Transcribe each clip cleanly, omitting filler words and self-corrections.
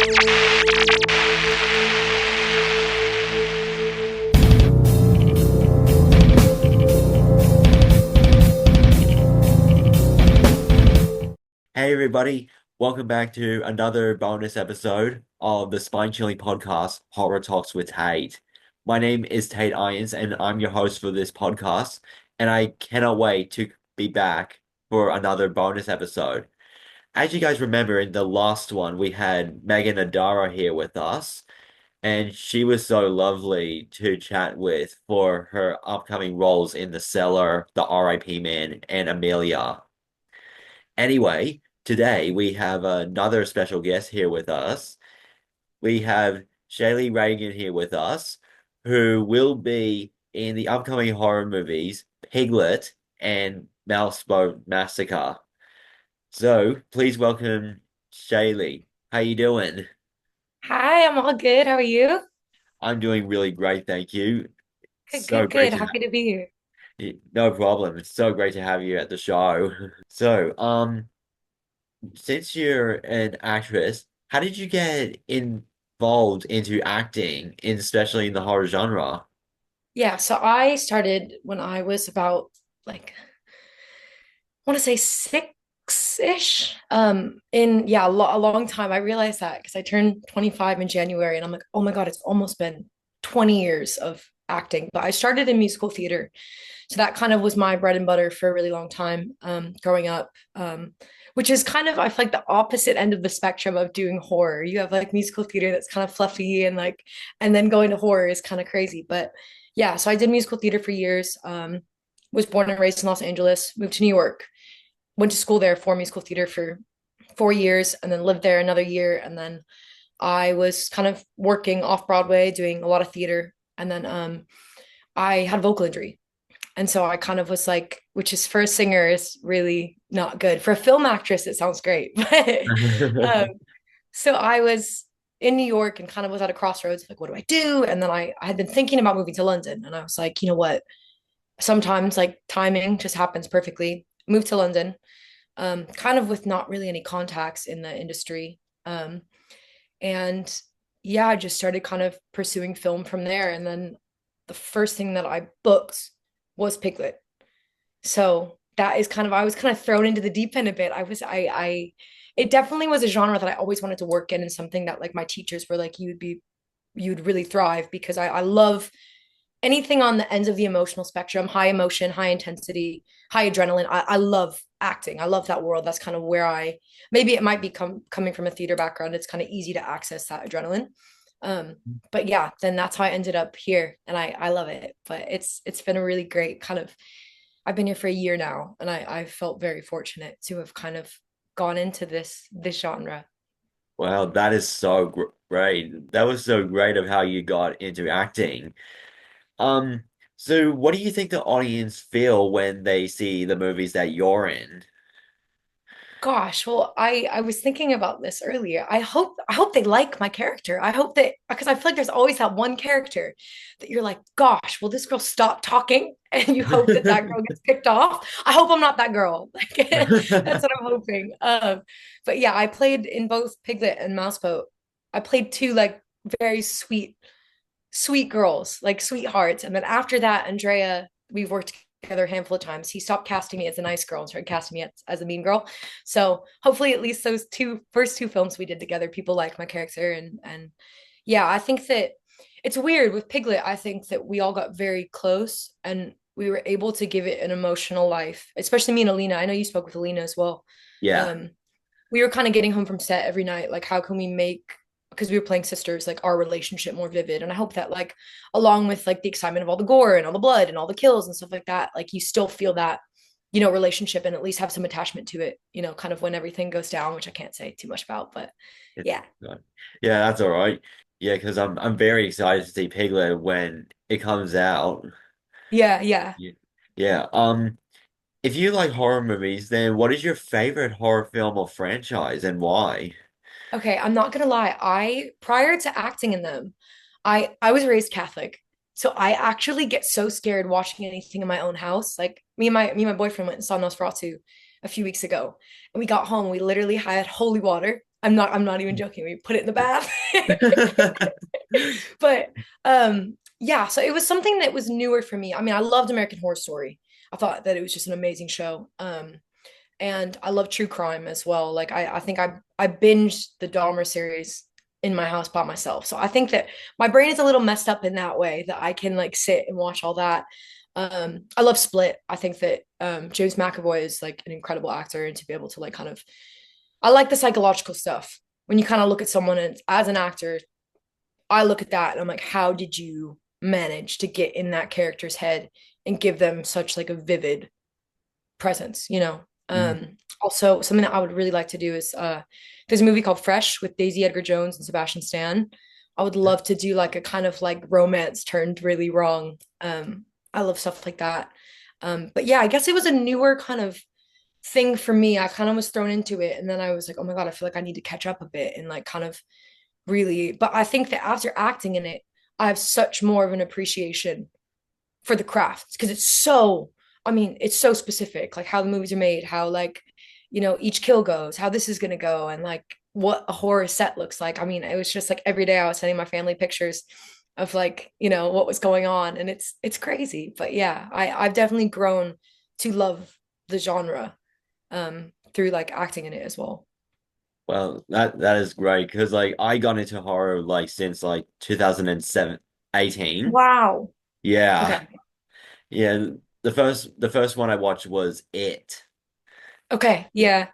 Hey everybody, welcome back to another bonus episode of the Spine Chilling podcast, Horror Talks with Tate. My name is Tate Irons and I'm your host for this podcast, and I cannot wait to be back for another bonus episode. As you guys remember, in the last one, we had Megan Adara here with us, and she was so lovely to chat with for her upcoming roles in The Cellar, The R.I.P. Man, and Amelia. Anyway, today we have another special guest here with us. We have Shayli Reagan here with us, who will be in the upcoming horror movies Piglet and Mouseboat Massacre. So please welcome Shayli. How you doing? Hi, I'm all good. How are you? I'm doing really great, thank you. Good, So good, great good. to Happy to be here. no problem. It's so great to have you at the show. So, since you're an actress, how did you get involved into acting, especially in the horror genre? Yeah, so I started when I was about like I want to say six-ish. In yeah, a long time. I realized that because I turned 25 in January and I'm like, oh my God, it's almost been 20 years of acting. But I started in musical theater. So that kind of was my bread and butter for a really long time, growing up. Which is kind of, I feel like the opposite end of the spectrum of doing horror. You have like musical theater that's kind of fluffy and like, and then going to horror is kind of crazy. But yeah, so I did musical theater for years. Was born and raised in Los Angeles, moved to New York, went to school there for musical theater for 4 years, and then lived there another year. And then I was kind of working off Broadway, doing a lot of theater. And then I had a vocal injury. And so I kind of was like, which is for a singer is really not good. For a film actress, it sounds great. But um, so I was in New York and kind of was at a crossroads, like, what do I do? And then I had been thinking about moving to London. And I was like, you know what? Sometimes like timing just happens perfectly. Moved to London, kind of with not really any contacts in the industry. And yeah, I just started kind of pursuing film from there. And then the first thing that I booked was Piglet. So that is kind of I was kind of thrown into the deep end a bit. I it definitely was a genre that I always wanted to work in, and something that like my teachers were like, you'd really thrive because I love anything on the ends of the emotional spectrum, high emotion, high intensity, high adrenaline. I love acting. I love that world. That's kind of where I maybe it might be coming from a theater background. It's kind of easy to access that adrenaline. Um, but yeah, then that's how I ended up here, and I love it. But it's been a really great kind of. I've been here for a year now, and I felt very fortunate to have kind of gone into this genre. Wow, that is so great. That was so great of how you got into acting. Um, so what do you think the audience feel when they see the movies that you're in? Gosh, well, I was thinking about this earlier. I hope they like my character. I hope that because I feel like there's always that one character that you're like, gosh, will this girl stop talking? And you hope that that girl gets picked off. I hope I'm not that girl. Like that's what I'm hoping. But yeah, I played in both Piglet and Mouseboat. I played two like very sweet girls, like sweethearts. And then after that, Andrea, we've worked together a handful of times. He stopped casting me as a nice girl and started casting me as a mean girl. So hopefully, at least those two first two films we did together, people like my character, and yeah, I think that it's weird with Piglet. I think that we all got very close and we were able to give it an emotional life, especially me and Alina. I know you spoke with Alina as well. Yeah. Um, we were kind of getting home from set every night, like how can we make because we were playing sisters, like our relationship more vivid. And I hope that like along with like the excitement of all the gore and all the blood and all the kills and stuff like that, like you still feel that, relationship and at least have some attachment to it, kind of when everything goes down, which I can't say too much about, but It's yeah. good. Yeah, that's all right. Yeah, because I'm very excited to see Piglet when it comes out. Yeah, yeah. Yeah. Yeah. If you like horror movies, then what is your favorite horror film or franchise and why? Okay, I'm not gonna lie. I prior to acting in them, I was raised Catholic. So I actually get so scared watching anything in my own house. Like me and my boyfriend went and saw Nosferatu a few weeks ago. And we got home, we literally had holy water I'm not even joking. We put it in the bath. But yeah, so it was something that was newer for me. I mean, I loved American Horror Story. I thought that it was just an amazing show. And I love true crime as well. Like I think I binged the Dahmer series in my house by myself. So I think that my brain is a little messed up in that way that I can like sit and watch all that. I love Split. I think that James McAvoy is like an incredible actor, and to be able to like kind of I like the psychological stuff. When you kind of look at someone and as an actor, I look at that and I'm like, how did you manage to get in that character's head and give them such like a vivid presence, you know? Mm. Also something that I would really like to do is there's a movie called Fresh with Daisy Edgar Jones and Sebastian Stan. I would love to do like a kind of like romance turned really wrong. I love stuff like that. But yeah, I guess it was a newer kind of thing for me. I kind of was thrown into it and then I was like, oh my God, I feel like I need to catch up a bit and like kind of really, but I think that after acting in it, I have such more of an appreciation for the craft because it's so, I mean, it's so specific, like how the movies are made, how like, each kill goes, how this is gonna go, and like what a horror set looks like. I mean, it was just like every day I was sending my family pictures of like, what was going on, and it's crazy. But yeah, I've definitely grown to love the genre through like acting in it as well. Well, that is great because like I got into horror like since like 2007, 18. Wow. Yeah. Okay. Yeah. The first one I watched was It. Okay. Yeah.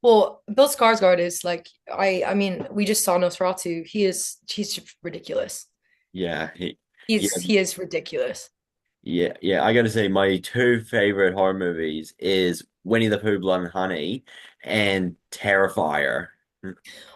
Well, Bill Skarsgård is like I mean, we just saw Nosferatu. He's just ridiculous. Yeah. Yeah. He is ridiculous. Yeah. I gotta say my two favorite horror movies is Winnie the Pooh, Blood and Honey and Terrifier.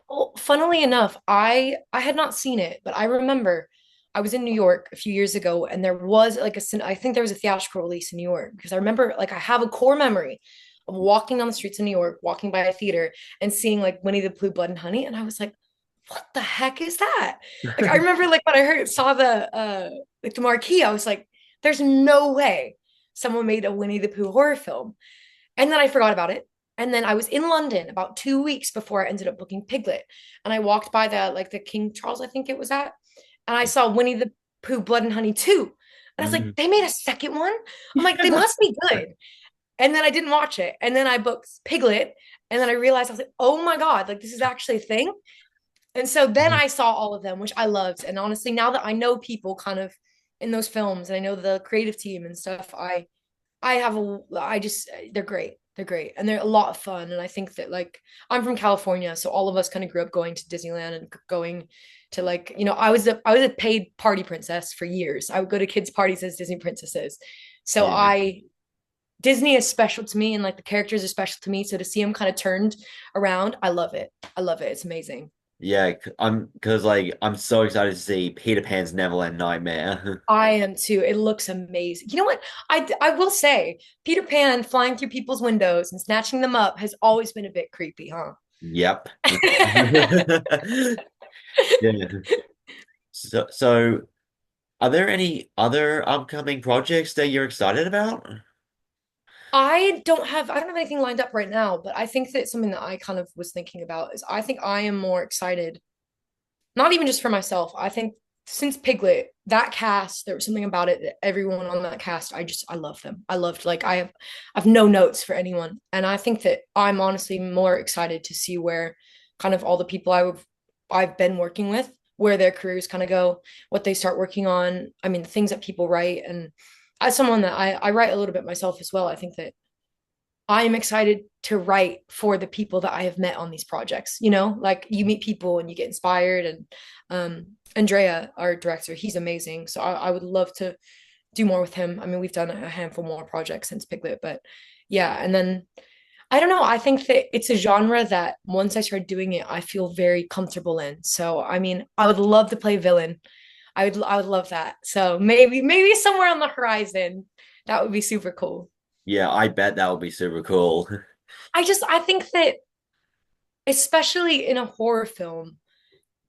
Well, funnily enough, I had not seen it, but I remember I was in New York a few years ago, and there was like I think there was a theatrical release in New York because I remember like I have a core memory of walking down the streets of New York, walking by a theater, and seeing like Winnie the Pooh, Blood and Honey, and I was like, what the heck is that? Like I remember like when I saw the like the marquee, I was like, there's no way someone made a Winnie the Pooh horror film. And then I forgot about it. And then I was in London about 2 weeks before I ended up booking Piglet. And I walked by the King Charles, I think it was at, and I saw Winnie the Pooh, Blood and Honey 2. And I was like, Mm. they made a second one? I'm like, they must be good. And then I didn't watch it. And then I booked Piglet. And then I realized I was like, oh my God, like this is actually a thing. And so then I saw all of them, which I loved. And honestly, now that I know people kind of in those films and I know the creative team and stuff, I have a I just they're great. They're great. And they're a lot of fun. And I think that like I'm from California, so all of us kind of grew up going to Disneyland and going to like, I was a paid party princess for years. I would go to kids' parties as Disney princesses. So Yeah. Disney is special to me and like the characters are special to me. So to see them kind of turned around, I love it. I love it. It's amazing. Yeah, I'm because like I'm so excited to see Peter Pan's Neverland Nightmare. I am too. It looks amazing. You know what? I will say, Peter Pan flying through people's windows and snatching them up has always been a bit creepy, huh? Yep. Yeah. So are there any other upcoming projects that you're excited about? I don't have anything lined up right now, but I think that something that I kind of was thinking about is I think I am more excited, not even just for myself. I think since Piglet, that cast, there was something about it that everyone on that cast, I love them. I loved like I have no notes for anyone. And I think that I'm honestly more excited to see where kind of all the people I've been working with, where their careers kind of go, what they start working on. I mean, the things that people write. And as someone that I write a little bit myself as well, I think that I am excited to write for the people that I have met on these projects. Like you meet people and you get inspired. And Andrea, our director, he's amazing. So I would love to do more with him. I mean, we've done a handful more projects since Piglet, but yeah. And then I don't know. I think that it's a genre that once I start doing it, I feel very comfortable in. So I mean, I would love to play villain. I would love that. So maybe somewhere on the horizon, that would be super cool. Yeah, I bet that would be super cool. I think that especially in a horror film,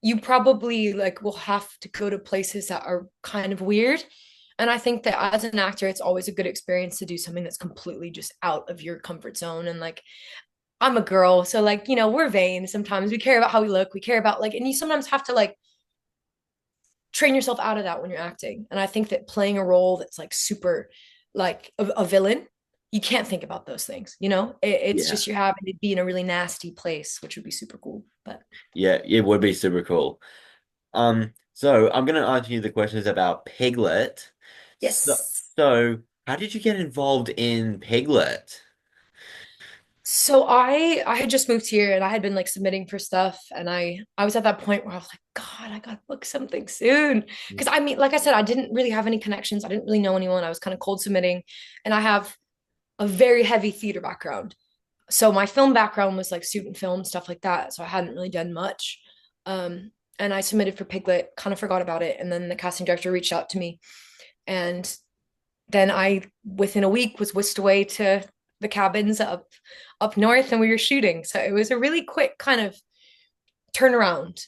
you probably like will have to go to places that are kind of weird. And I think that as an actor, it's always a good experience to do something that's completely just out of your comfort zone. And like I'm a girl, so like, we're vain sometimes. We care about how we look. We care about like, and you sometimes have to like train yourself out of that when you're acting. And I think that playing a role that's like super like a villain, you can't think about those things, it's Yeah. just you're having to be in a really nasty place, which would be super cool. But Yeah, it would be super cool. So I'm gonna ask you the questions about Piglet. So, yes. so how did you get involved in Piglet? So I had just moved here and I had been like submitting for stuff and I was at that point where I was like, God, I gotta book something soon. Because I mean, like I said, I didn't really have any connections. I didn't really know anyone. I was kind of cold submitting, and I have a very heavy theater background. So my film background was like student film, stuff like that. So I hadn't really done much. And I submitted for Piglet, kind of forgot about it. And then the casting director reached out to me. And then I, within a week, was whisked away to the cabins up north and we were shooting. So it was a really quick kind of turnaround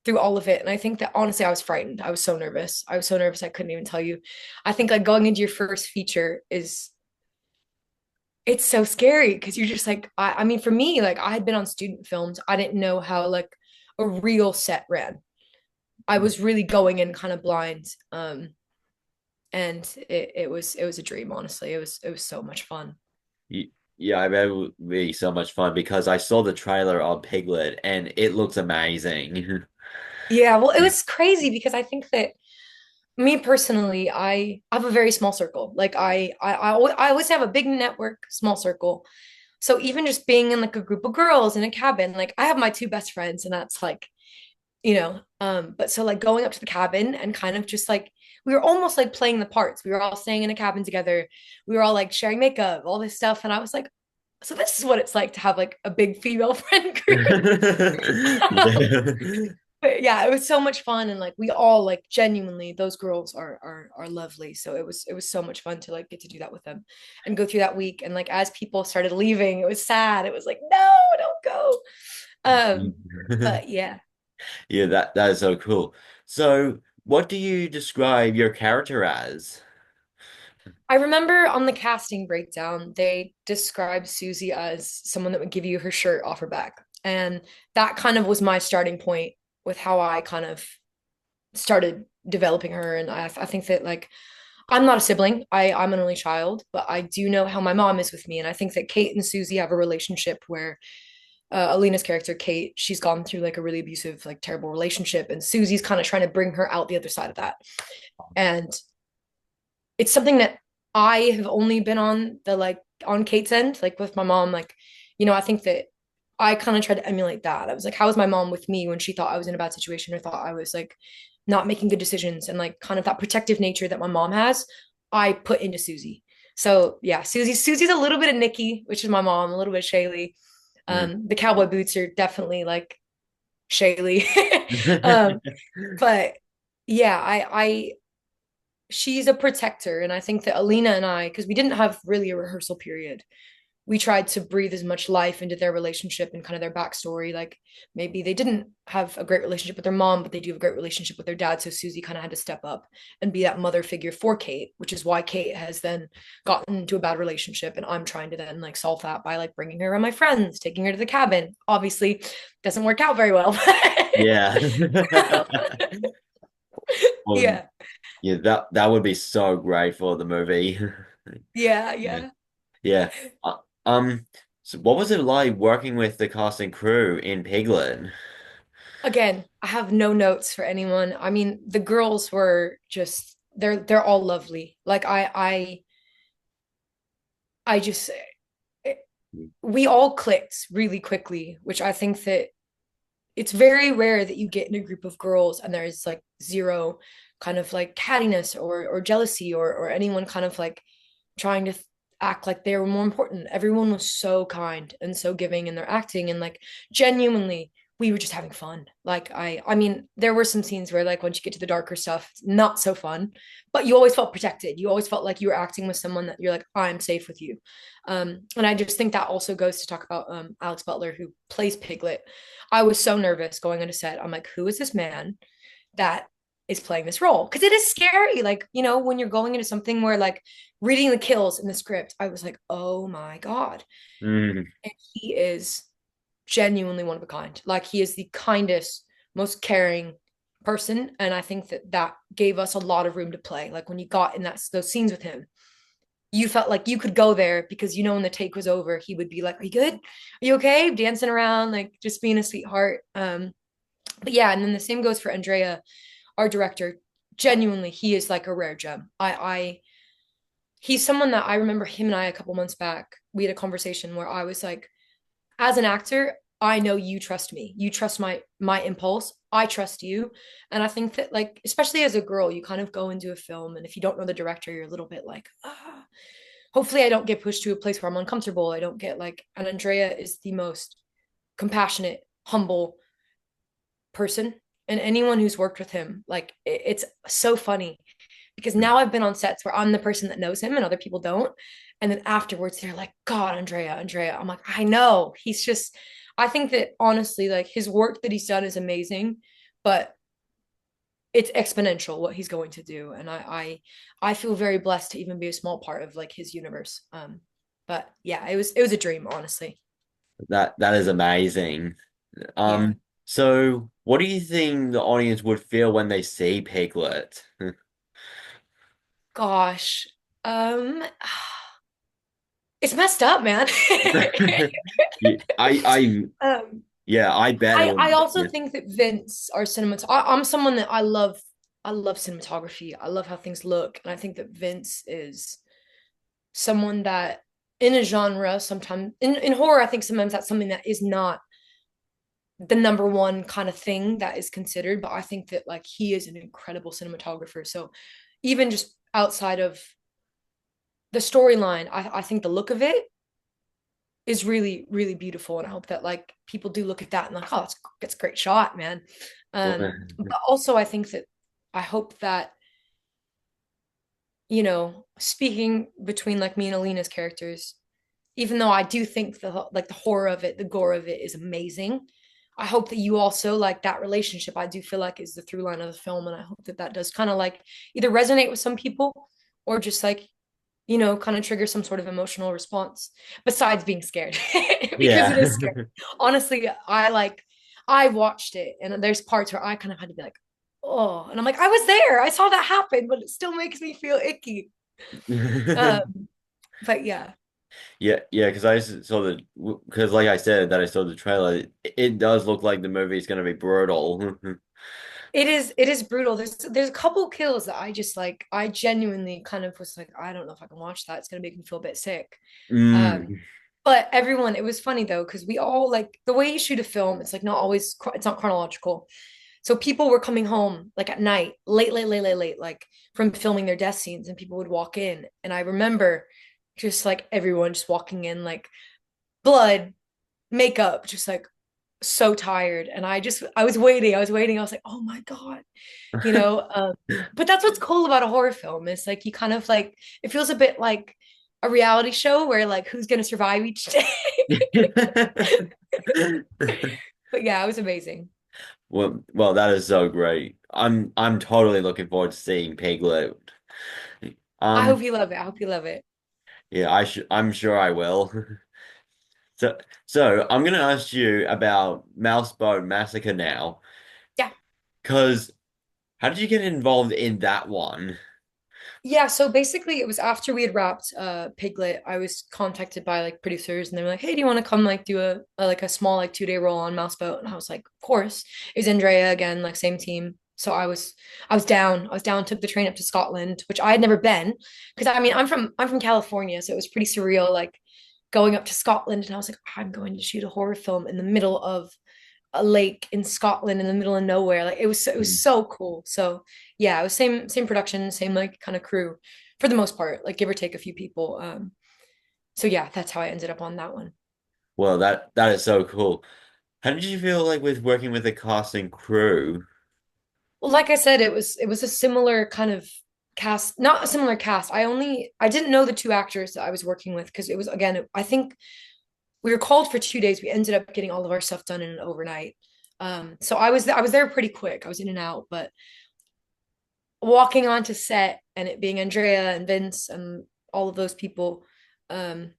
through all of it. And I think that honestly, I was frightened. I was so nervous. I was so nervous I couldn't even tell you. I think like going into your first feature is it's so scary because you're just like I mean for me like I had been on student films. I didn't know how like a real set ran. I was really going in kind of blind. And it was a dream, honestly. It was so much fun. Y- Yeah, I bet it would be so much fun because I saw the trailer of Piglet and it looks amazing. Yeah, well, it was crazy because I think that me personally, I have a very small circle. Like I always have a big network, small circle. So even just being in like a group of girls in a cabin, like I have my two best friends, and that's like, but so like going up to the cabin and kind of just like we were almost like playing the parts. We were all staying in a cabin together. We were all like sharing makeup, all this stuff, and I was like, so this is what it's like to have like a big female friend group. Yeah. But yeah, it was so much fun, and like we all like genuinely, those girls are lovely. So it was so much fun to like get to do that with them and go through that week. And like as people started leaving, it was sad. It was like, no, don't go. But yeah. Yeah, that is so cool. So, what do you describe your character as? I remember on the casting breakdown, they described Susie as someone that would give you her shirt off her back. And that kind of was my starting point with how I kind of started developing her. And I think that like I'm not a sibling. I'm an only child, but I do know how my mom is with me. And I think that Kate and Susie have a relationship where Alina's character, Kate, she's gone through like a really abusive, like terrible relationship. And Susie's kind of trying to bring her out the other side of that. And it's something that I have only been on the like on Kate's end, like with my mom. Like, I think that I kind of tried to emulate that. I was like, how was my mom with me when she thought I was in a bad situation or thought I was like not making good decisions, and like kind of that protective nature that my mom has, I put into Susie. So yeah, Susie's a little bit of Nikki, which is my mom, a little bit of Shayli. Mm. The cowboy boots are definitely like Shayli. um, but yeah, I she's a protector. And I think that Alina and I, because we didn't have really a rehearsal period, we tried to breathe as much life into their relationship and kind of their backstory. Like maybe they didn't have a great relationship with their mom, but they do have a great relationship with their dad. So Susie kind of had to step up and be that mother figure for Kate, which is why Kate has then gotten into a bad relationship. And I'm trying to then like solve that by like bringing her around my friends, taking her to the cabin. Obviously, doesn't work out very well. Yeah. Well, Yeah. yeah, that would be so great for the movie. Yeah. Yeah. Yeah. Yeah. Uh, so what was it like working with the cast and crew in Piglet? Again, I have no notes for anyone. I mean, the girls were just they're all lovely. Like I just we all clicked really quickly, which I think that it's very rare that you get in a group of girls and there's like zero kind of like cattiness or jealousy or anyone kind of like trying to act like they were more important. Everyone was so kind and so giving in their acting, and like genuinely we were just having fun. Like I mean there were some scenes where like once you get to the darker stuff it's not so fun, but you always felt protected. You always felt like you were acting with someone that you're like, I'm safe with you. And I just think that also goes to talk about Alex Butler, who plays Piglet. I was so nervous going into set. I'm like, who is this man that is playing this role because it is scary. Like, when you're going into something where like reading the kills in the script, I was like, oh my God. Mm. And he is genuinely one of a kind. Like, he is the kindest, most caring person. And I think that that gave us a lot of room to play. Like, when you got in those scenes with him, you felt like you could go there because when the take was over, he would be like, "Are you good? Are you okay?" Dancing around, like just being a sweetheart. But yeah, and then the same goes for Andrea, our director. Genuinely, he is like a rare gem. He's someone that I remember him and I a couple months back. We had a conversation where I was like, as an actor, I know you trust me. You trust my impulse. I trust you. And I think that, like, especially as a girl, you kind of go into a film, and if you don't know the director, you're a little bit like, hopefully I don't get pushed to a place where I'm uncomfortable. I don't get like, and Andrea is the most compassionate, humble person. And anyone who's worked with him, like, it's so funny because now I've been on sets where I'm the person that knows him and other people don't. And then afterwards, they're like, God, Andrea. I'm like, I know. He's just, I think that honestly, like, his work that he's done is amazing, but it's exponential what he's going to do. And I feel very blessed to even be a small part of like his universe. But yeah, it was a dream, honestly. That is amazing. Yeah. So what do you think the audience would feel when they see Piglet? Gosh. Um, it's messed up, man. Yeah, I um, yeah, I bet it I would. also Yeah. think that Vince, our I'm someone that I love cinematography. I love how things look, and I think that Vince is someone that in a genre sometimes in horror, I think sometimes that's something that is not the number one kind of thing that is considered, but I think that like he is an incredible cinematographer. So even just outside of the storyline, I think the look of it is really, really beautiful. And I hope that like people do look at that and like, oh, that's a great shot, man. But also I think that I hope that, speaking between like me and Alina's characters, even though I do think the horror of it, the gore of it is amazing. I hope that you also like that relationship. I do feel like is the through line of the film, and I hope that that does kind of like either resonate with some people or just like kind of trigger some sort of emotional response besides being scared because Yeah. it is scary. Honestly, I watched it and there's parts where I kind of had to be like, oh, and I'm like, I was there, I saw that happen, but it still makes me feel icky. But yeah. Yeah, yeah, because saw because like I said that I saw the trailer. It does look like the movie is going to be brutal. It is brutal. There's a couple kills that I just like I genuinely kind of was like, I don't know if I can watch that. It's gonna make me feel a bit sick. Um, Mm, but everyone, it was funny though, because we all like the way you shoot a film, it's like not always it's not chronological. So people were coming home like at night, late, late, late, late, late, like from filming their death scenes, and people would walk in. And I remember just like everyone just walking in, like blood, makeup, just like so tired. And I was waiting. I was like, oh my God, you know but that's what's cool about a horror film is like you kind of like it feels a bit like a reality show where like who's going to survive each day. But yeah, it was amazing. well, that is so great. I'm totally looking forward to seeing Piglet. I Um, hope you love it. I hope you love it. yeah, I'm sure I will. So, so I'm gonna ask you about Mouseboat Massacre now, Yeah. because how did you get involved in that one? Yeah, so basically it was after we had wrapped Piglet, I was contacted by like producers and they were like, "Hey, do you want to come like do like a small like 2-day roll on Mouseboat?" And I was like, "Of course." It was Andrea again, like same team. So I was down. I was down, took the train up to Scotland, which I had never been. Because I mean, I'm from California, so it was pretty surreal like going up to Scotland and I was like, I'm going to shoot a horror film in the middle of a lake in Scotland in the middle of nowhere. Like it was Mm. so cool. So yeah, it was same production, same like kind of crew for the most part, like give or take a few people. So yeah, that's how I ended up on that one. Well, that is so cool. How did you feel like with working with the cast and crew? Well, like I said, it was a similar kind of cast, not a similar cast. I didn't know the two actors that I was working with because it was again, I think we were called for 2 days. We ended up getting all of our stuff done in an overnight. So I was there pretty quick. I was in and out, but walking onto set and it being Andrea and Vince and all of those people, um,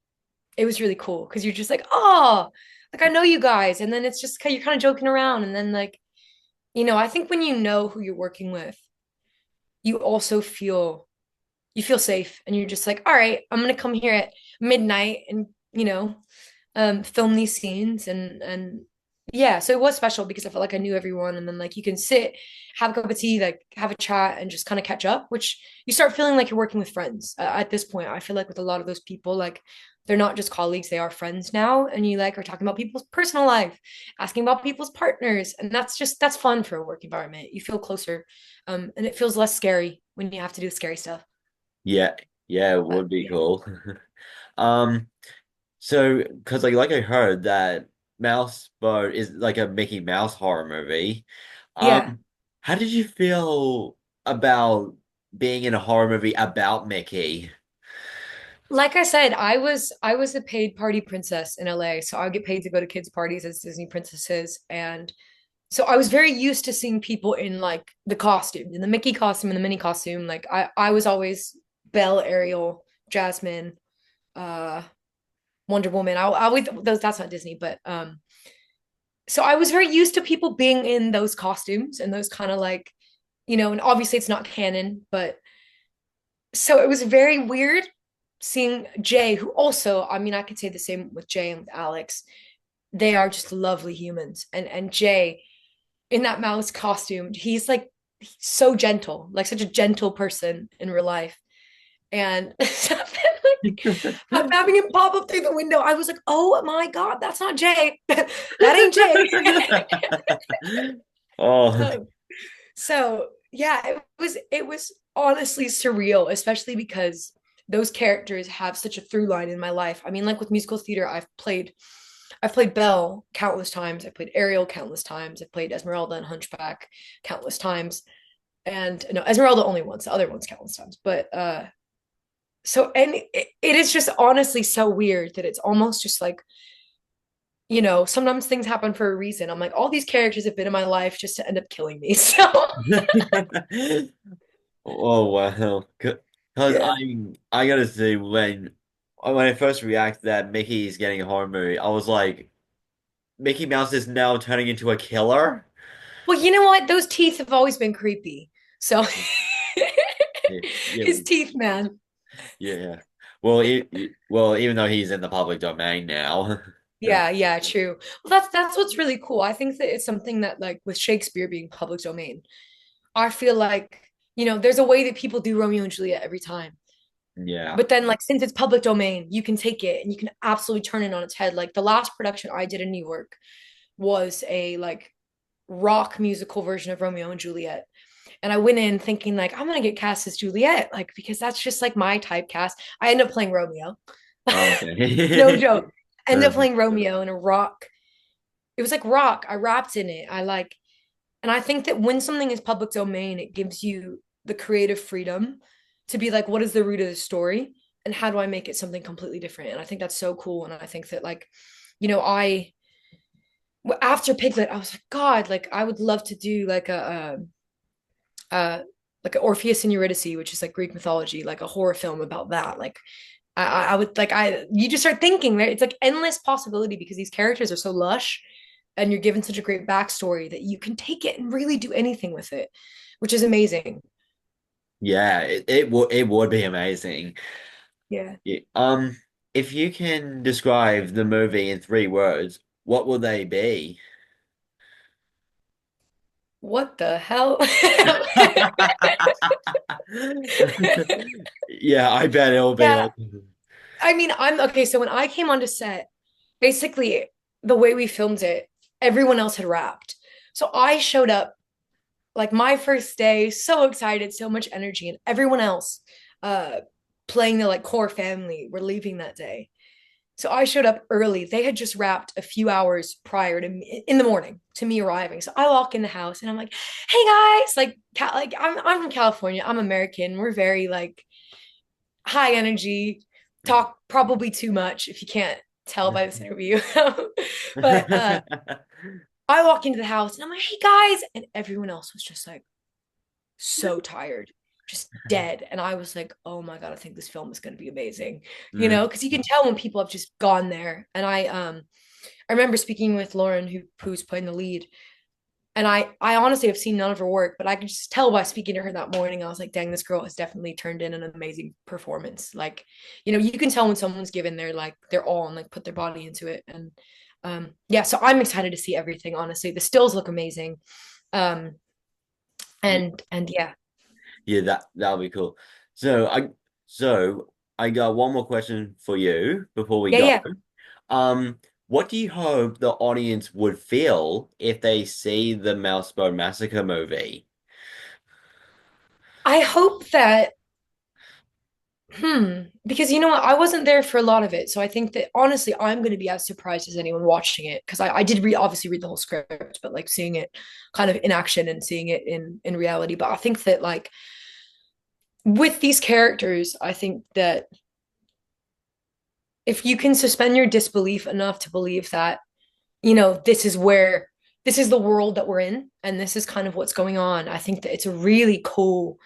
it was really cool because you're just like, oh, like I know you guys. And then it's just you're kind of joking around. And then like, I think when you know who you're working with, you also feel safe and you're just like, all right, I'm gonna come here at midnight and film these scenes and yeah, so it was special because I felt like I knew everyone and then like you can sit, have a cup of tea, like have a chat and just kind of catch up, which you start feeling like you're working with friends. At this point, I feel like with a lot of those people, like they're not just colleagues, they are friends now. And you like are talking about people's personal life, asking about people's partners. And that's fun for a work environment. You feel closer. And it feels less scary when you have to do scary stuff. Yeah, yeah, it would be Yeah. cool. Um, so because like I heard that Mouse Boat is like a Mickey Mouse horror movie. Yeah. Um, how did you feel about being in a horror movie about Mickey? Like I said, I was a paid party princess in LA, so I would get paid to go to kids' parties as Disney princesses, and so I was very used to seeing people in like the costume, in the Mickey costume and the Minnie costume. Like I was always Belle, Ariel, Jasmine, uh, Wonder Woman. I always those that's not Disney, but so I was very used to people being in those costumes and those kind of like, and obviously it's not canon, but so it was very weird seeing Jay, who also, I mean, I could say the same with Jay and with Alex. They are just lovely humans. And Jay in that mouse costume, he's like so gentle, like such a gentle person in real life. And I'm having him pop up through the window. I was like, oh my God, that's not Jay. That ain't Jay. Oh, um, so yeah, it was honestly surreal, especially because those characters have such a through line in my life. I mean, like with musical theater, I've played Belle countless times. I've played Ariel countless times. I've played Esmeralda and Hunchback countless times. And no, Esmeralda only once, the other ones countless times. But so and it is just honestly so weird that it's almost just like, sometimes things happen for a reason. I'm like, all these characters have been in my life just to end up killing me. So oh wow. Because yeah. I gotta say when I first reacted that Mickey's getting a horror movie, I was like, Mickey Mouse is now turning into a killer? Well, you know what? Those teeth have always been creepy. So Yeah, yeah, his teeth, man. yeah. Well, even though he's in the public domain now. Yeah, yeah, true. Well, that's what's really cool. I think that it's something that like with Shakespeare being public domain, I feel like, there's a way that people do Romeo and Juliet every time. Yeah. But then like since it's public domain, you can take it and you can absolutely turn it on its head. Like the last production I did in New York was a like rock musical version of Romeo and Juliet. And I went in thinking like I'm gonna get cast as Juliet, like because that's just like my typecast. I ended up playing Romeo. Oh, No okay. joke. I ended up playing Romeo in a rock. It was like rock. I rapped in it. And I think that when something is public domain, it gives you the creative freedom to be like, what is the root of the story? And how do I make it something completely different? And I think that's so cool. And I think that like, I after Piglet, I was like, God, like I would love to do uh like an Orpheus and Eurydice, which is like Greek mythology, like a horror film about that. Like I would like you just start thinking, right? It's like endless possibility because these characters are so lush and you're given such a great backstory that you can take it and really do anything with it, which is amazing. Yeah, it would be amazing. Yeah. Yeah. If you can describe the movie in 3 words, what will they be? What the hell? Yeah, I bet it'll be Yeah. like I mean, I'm okay. So when I came onto set, basically the way we filmed it, everyone else had wrapped. So I showed up like my first day, so excited, so much energy, and everyone else uh playing the like core family were leaving that day. So I showed up early. They had just wrapped a few hours prior to me in the morning to me arriving. So I walk in the house and I'm like, "Hey guys, like I'm from California. I'm American. We're very like high energy, talk probably too much if you can't tell by this interview." But I walk into the house and I'm like, "Hey guys," and everyone else was just like so tired, just dead. And I was like, oh my God, I think this film is going to be amazing, Mm, because you can tell when people have just gone there. And I remember speaking with Lauren, who's playing the lead, and I honestly have seen none of her work, but I could just tell by speaking to her that morning, I was like, dang, this girl has definitely turned in an amazing performance. Like, you can tell when someone's given their all and like put their body into it. And yeah, so I'm excited to see everything, honestly. The stills look amazing. Um yeah, and yeah. yeah, that'll be cool. So I got one more question for you before we Yeah, go. yeah. What do you hope the audience would feel if they see the Mouseboat Massacre movie? I hope that because you know what, I wasn't there for a lot of it. So I think that honestly, I'm going to be as surprised as anyone watching it because I did obviously read the whole script, but like seeing it kind of in action and seeing it in reality. But I think that like with these characters, I think that if you can suspend your disbelief enough to believe that, this is the world that we're in and this is kind of what's going on, I think that it's a really cool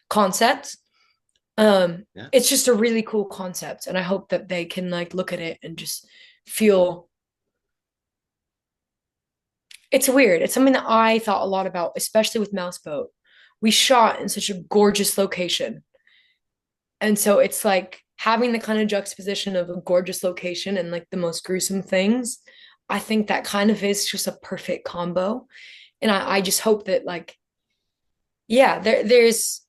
concept. Yeah. It's just a really cool concept, and I hope that they can like look at it and just feel it's weird. It's something that I thought a lot about, especially with Mouseboat. We shot in such a gorgeous location. And so it's like having the kind of juxtaposition of a gorgeous location and like the most gruesome things. I think that kind of is just a perfect combo. And I just hope that like, yeah, there's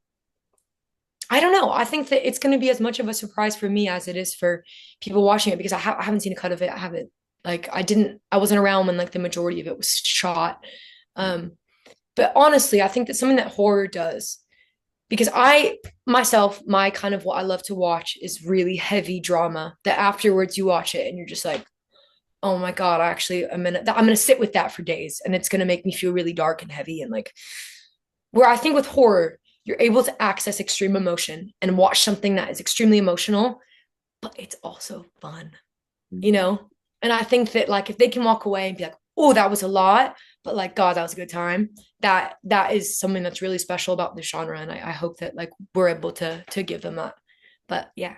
I don't know. I think that it's going to be as much of a surprise for me as it is for people watching it because I haven't seen a cut of it. I haven't like I wasn't around when like the majority of it was shot. Um, but honestly, I think that's something that horror does because I myself, my kind of what I love to watch is really heavy drama that afterwards you watch it and you're just like, oh my God, I'm gonna sit with that for days and it's gonna make me feel really dark and heavy and like where I think with horror, you're able to access extreme emotion and watch something that is extremely emotional, but it's also fun, you know? And I think that like if they can walk away and be like, oh, that was a lot, but like, God, that was a good time. That is something that's really special about this genre. And I hope that like we're able to give them that. But yeah.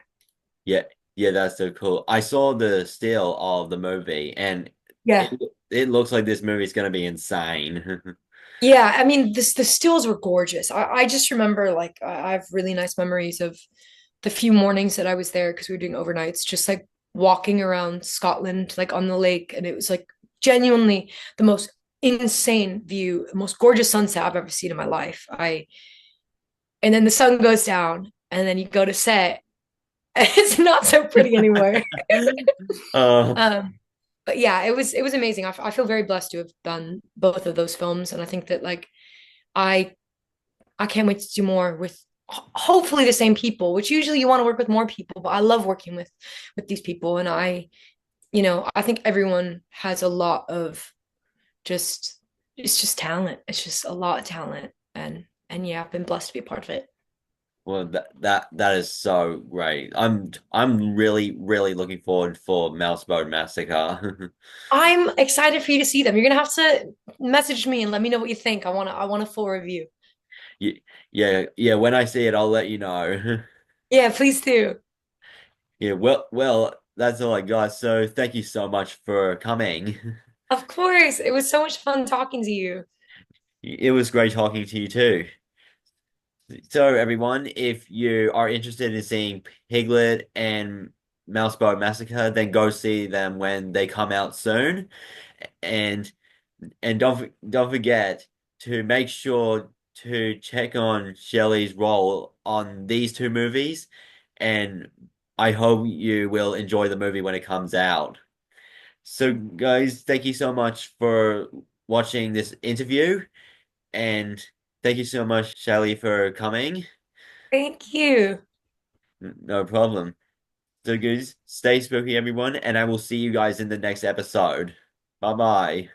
Yeah, yeah, that's so cool. I saw the still of the movie, and Yeah. it it looks like this movie is gonna be insane. Yeah. I mean, the stills were gorgeous. I just remember like I have really nice memories of the few mornings that I was there because we were doing overnights, just like walking around Scotland, like on the lake. And it was like genuinely the most insane view, most gorgeous sunset I've ever seen in my life. And then the sun goes down and then you go to set. And it's not so pretty anymore. Uh, Um, but yeah, it was amazing. I feel very blessed to have done both of those films. And I think that like I I can't wait to do more with hopefully the same people, which usually you want to work with more people, but I love working with these people. And I think everyone has a lot of just it's just talent. It's just a lot of talent. And yeah, I've been blessed to be a part of it. well, that is so great. I'm really looking forward for Mouseboat Massacre. I'm excited for you to see them. You're gonna have to message me and let me know what you think. I want a full review. Yeah, yeah. When I see it, I'll let you know. Yeah, please do. Yeah, well, that's all I got. So thank you so much for coming. Of course. It was so much fun talking to you. It was great talking to you too. So everyone, if you are interested in seeing Piglet and Mouseboat Massacre, then go see them when they come out soon. And don't forget to make sure to check on Shelley's role on these two movies. And I hope you will enjoy the movie when it comes out. So guys, thank you so much for watching this interview. And thank you so much, Shelley, for coming. Thank you. No problem. So, guys, stay spooky, everyone, and I will see you guys in the next episode. Bye bye.